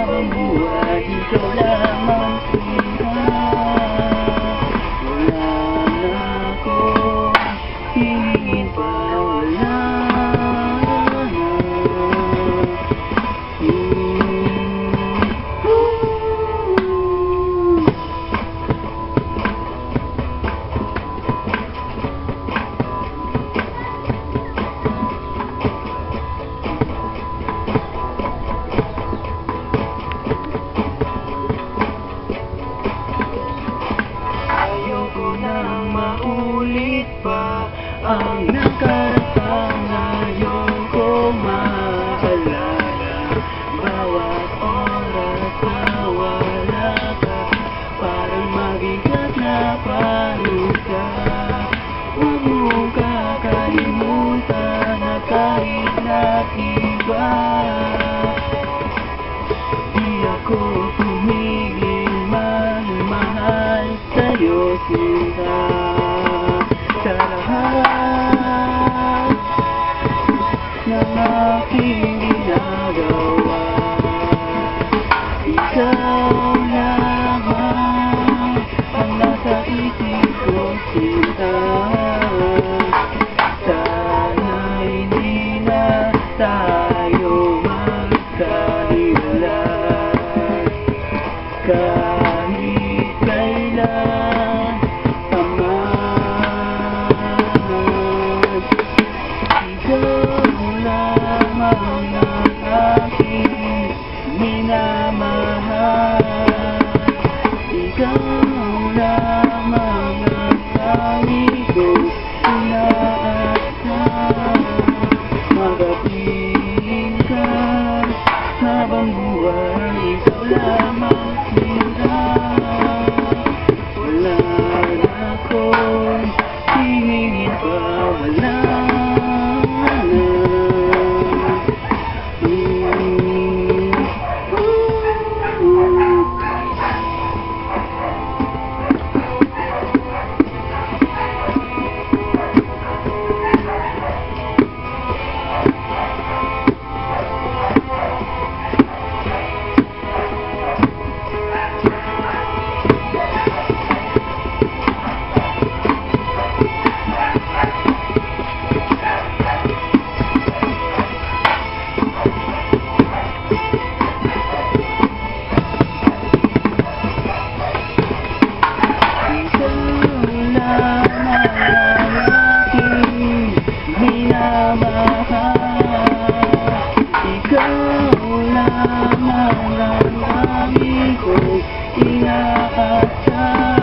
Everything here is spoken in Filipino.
habang buhay, ikaw lamang sila. Wala na akong hihingin pa, wala na. Ayoko nang maulit pa ang nakaraan. Ayoko maalala bawat oras na wala ka. Parang mabigat na parusa. Huwag mong kakalimutan na kahit na iba, di ako tumigil mahal sa'yo, sinta. Sa lahat ng aking ginagawa, ikaw lamang ang nasa isip ko, sinta. Sana hindi na tayo magkahiwalay kahit kailan pa man. Ikaw lamang ang aking minamahal. Ikaw lamang ang lagi kong inaasam. Magapiling ka habang buhay, ikaw lamang sila. Wala na akong hihingin pa, wala na. Ikaw lamang ang lagi kong inaasam.